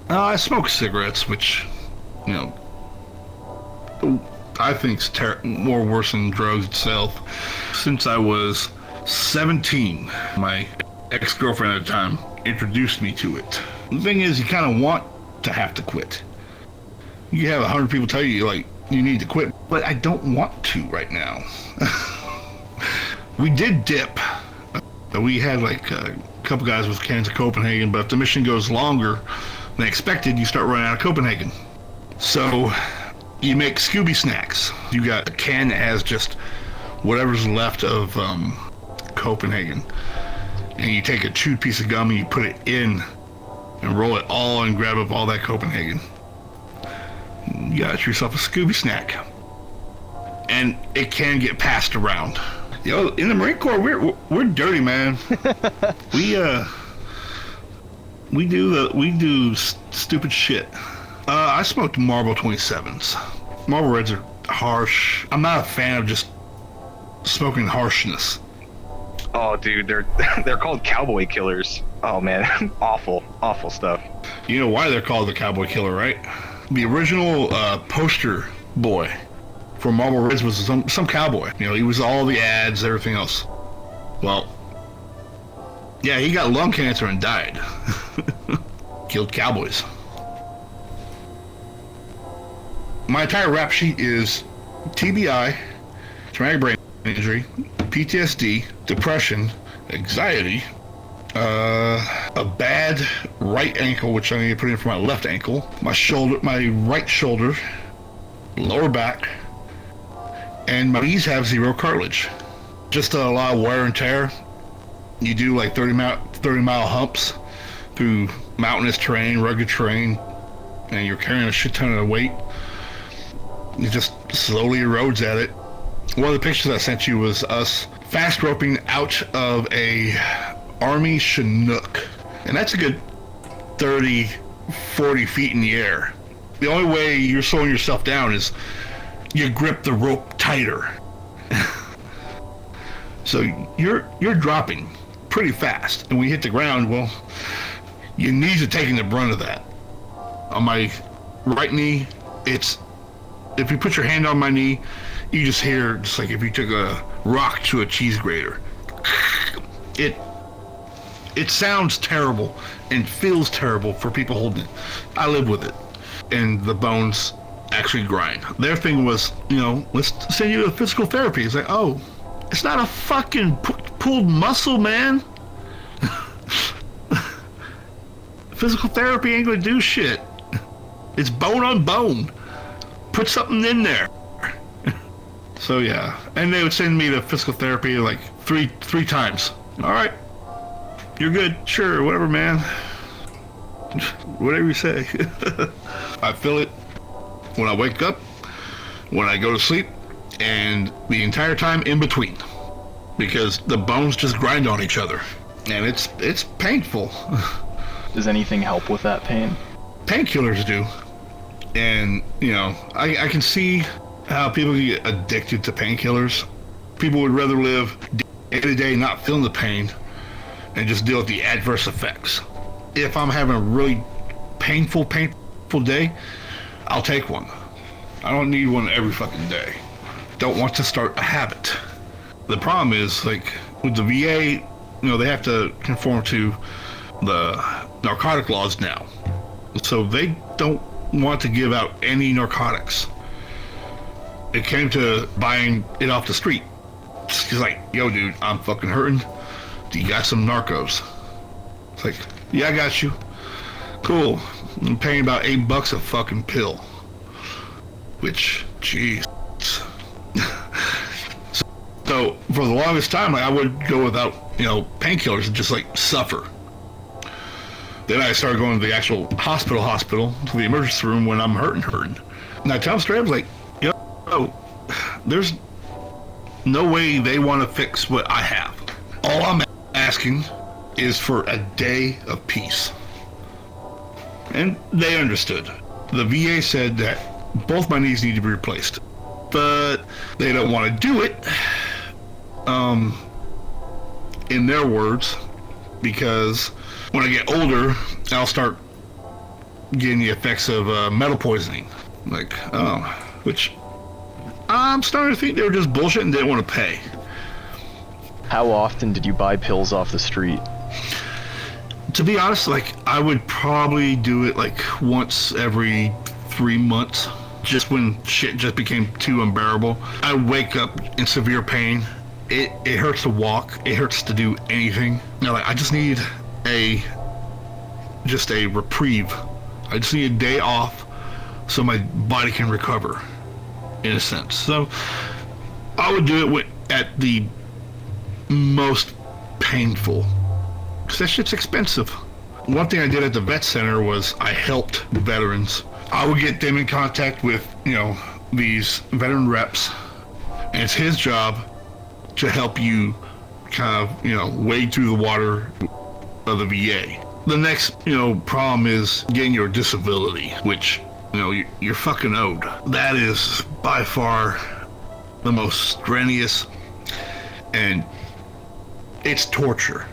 I smoke cigarettes, which, you know, I think's more worse than drugs itself. Since I was 17, my ex-girlfriend at the time introduced me to it. The thing is, you kind of want to have to quit. You have 100 people tell you, like, you need to quit, but I don't want to right now. We did dip. We had like a couple guys with cans of Copenhagen, but if the mission goes longer than expected, you start running out of Copenhagen. So you make Scooby snacks. You got a can that has just whatever's left of Copenhagen, and you take a chewed piece of gum and you put it in and roll it all and grab up all that Copenhagen. You got yourself a Scooby snack, and it can get passed around. Yo, in the Marine Corps, we're dirty, man. we do stupid shit. I smoked Marlboro 27s. Marlboro Reds are harsh. I'm not a fan of just smoking harshness. Oh, dude, they're called cowboy killers. Oh man, awful stuff. You know why they're called the Cowboy Killer, right? The original poster boy for Marlboro Reds was some cowboy. You know, he was all the ads, everything else. Well, yeah, he got lung cancer and died. Killed cowboys. My entire rap sheet is TBI, traumatic brain injury, PTSD, depression, anxiety, a bad right ankle, which I need to put in for my left ankle, my right shoulder, lower back, and my knees have zero cartilage. Just a lot of wear and tear. You do like 30-mile humps through mountainous terrain, rugged terrain, and you're carrying a shit ton of weight. It just slowly erodes at it. One of the pictures I sent you was us fast roping out of a Army Chinook. And that's a good 30, 40 feet in the air. The only way you're slowing yourself down is you grip the rope tighter. So you're dropping pretty fast. And when you hit the ground, well, your knees are taking the brunt of that. On my right knee, if you put your hand on my knee, you just hear, just like if you took a rock to a cheese grater. It sounds terrible and feels terrible for people holding it. I live with it. And the bones actually grind. Their thing was, you know, let's send you to physical therapy. It's like, oh, it's not a fucking pulled muscle, man. Physical therapy ain't gonna do shit. It's bone on bone. Put something in there. So yeah, and they would send me to physical therapy like three times. All right, you're good. Sure, whatever, man. Whatever you say. I feel it when I wake up, when I go to sleep, and the entire time in between, because the bones just grind on each other, and it's painful. Does anything help with that pain? Painkillers do. And, you know, I can see how people get addicted to painkillers. People would rather live day to day not feeling the pain and just deal with the adverse effects. If I'm having a really painful day, I'll take one. I don't need one every fucking day. Don't want to start a habit. The problem is, like, with the VA, you know, they have to conform to the narcotic laws now. So they don't want to give out any narcotics. It came to buying it off the street. She's like, yo dude, I'm fucking hurting. Do you got some narcos? It's like, yeah, I got you. Cool. I'm paying about $8 a fucking pill. Which, jeez. So for the longest time, like, I would go without, you know, painkillers and just like suffer. Then I started going to the actual hospital, to the emergency room when I'm hurting. And I tell them straight, I was like, yo, there's no way they want to fix what I have. All I'm asking is for a day of peace. And they understood. The VA said that both my knees need to be replaced, but they don't want to do it, in their words, because when I get older, I'll start getting the effects of metal poisoning. Like, oh, which I'm starting to think they were just bullshit and didn't want to pay. How often did you buy pills off the street? To be honest, like, I would probably do it like once every 3 months, just when shit just became too unbearable. I wake up in severe pain. It hurts to walk. It hurts to do anything. You know, like, I just need a reprieve. I just need a day off so my body can recover, in a sense. So I would do it at the most painful, because that shit's expensive. One thing I did at the vet center was I helped veterans. I would get them in contact with, you know, these veteran reps, and it's his job to help you kind of, you know, wade through the water of the VA. The next, you know, problem is getting your disability, which, you know, you're fucking owed. That is by far the most strenuous, and it's torture.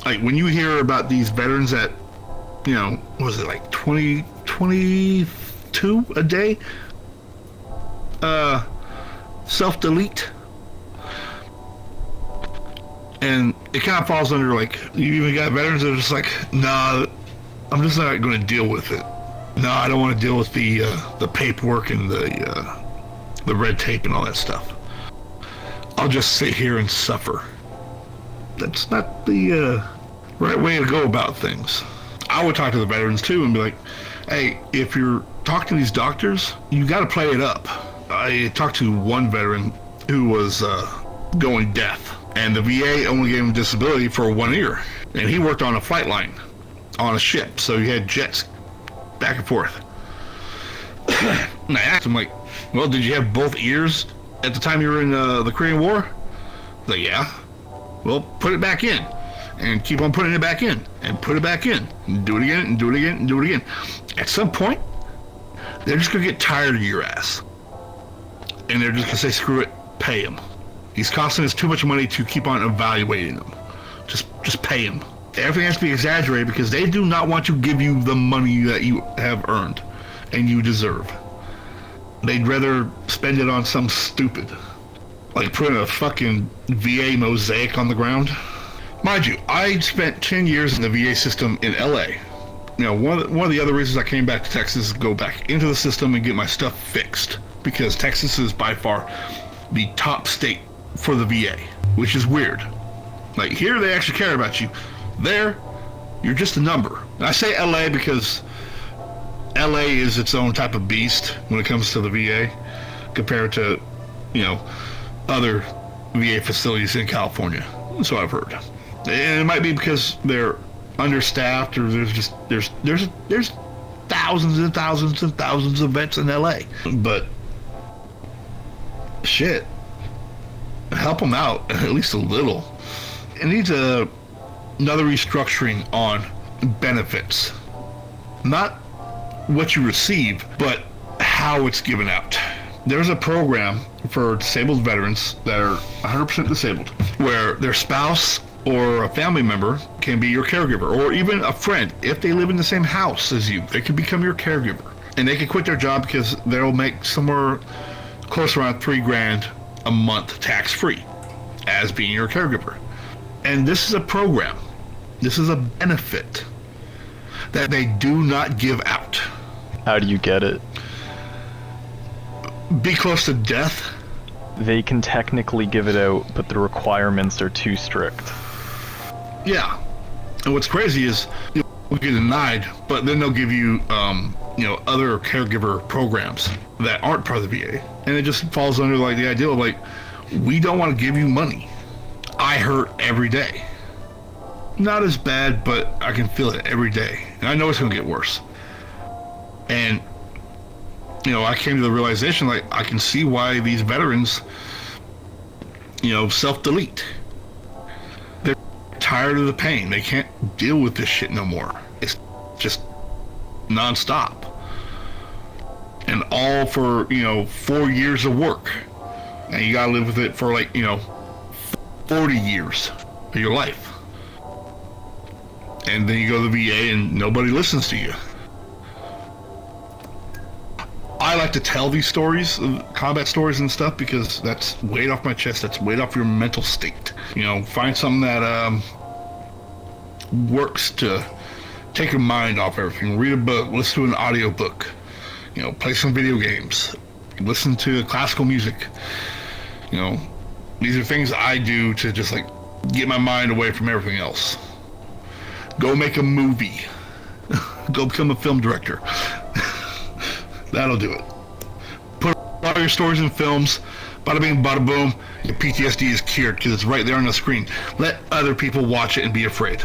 Like, when you hear about these veterans that, you know, what was it, like 22 a day? Self-delete. And it kind of falls under, like, you even got veterans that are just like, nah, I'm just not going to deal with it. No, I don't want to deal with the paperwork and the red tape and all that stuff. I'll just sit here and suffer. That's not the right way to go about things. I would talk to the veterans too and be like, hey, if you're talking to these doctors, you got to play it up. I talked to one veteran who was going deaf, and the VA only gave him disability for 1 year, and he worked on a flight line on a ship, so he had jets back and forth. And I asked him, like, well, did you have both ears at the time you were in the Korean War? He's like, yeah. Well, put it back in, and keep on putting it back in, and put it back in, and do it again, and do it again, and do it again. At some point, they're just gonna get tired of your ass, and they're just gonna say, screw it, pay him. He's costing us too much money to keep on evaluating him. Just pay him. Everything has to be exaggerated because they do not want to give you the money that you have earned and you deserve. They'd rather spend it on some stupid, like putting a fucking VA mosaic on the ground. Mind you, I spent 10 years in the VA system in LA. You know, one of the other reasons I came back to Texas is to go back into the system and get my stuff fixed, because Texas is by far the top state for the VA, which is weird. Like, here they actually care about you. There, you're just a number. And I say LA because LA is its own type of beast when it comes to the VA compared to, you know, other VA facilities in California. So I've heard. And it might be because they're understaffed, or there's thousands and thousands and thousands of vets in LA. But shit, help them out at least a little. It needs another restructuring on benefits. Not what you receive, but how it's given out. There's a program for disabled veterans that are 100% disabled, where their spouse or a family member can be your caregiver, or even a friend. If they live in the same house as you, they can become your caregiver. And they can quit their job because they'll make somewhere close around $3,000 a month tax-free as being your caregiver. And this is a program, this is a benefit that they do not give out. How do you get it? Be close to death. They can technically give it out, but the requirements are too strict. Yeah. And what's crazy is you'll get denied, but then they'll give you, you know, other caregiver programs that aren't part of the VA. And it just falls under, like, the idea of, like, we don't want to give you money. I hurt every day. Not as bad, but I can feel it every day. And I know it's going to get worse. And, you know, I came to the realization, like, I can see why these veterans, you know, self-delete. They're tired of the pain. They can't deal with this shit no more. It's just nonstop. And all for, you know, 4 years of work. And you gotta live with it for, like, you know, 40 years of your life. and then you go to the VA and nobody listens to you. I like to tell these stories, combat stories and stuff, because that's weight off my chest. That's weight off your mental state. You know, find something that works to take your mind off everything. Read a book, listen to an audio book, you know, play some video games, listen to classical music. You know, these are things I do to just like get my mind away from everything else. Go make a movie. Go become a film director. That'll do it. Put all your stories in films. Bada bing, bada boom. Your PTSD is cured because it's right there on the screen. Let other people watch it and be afraid.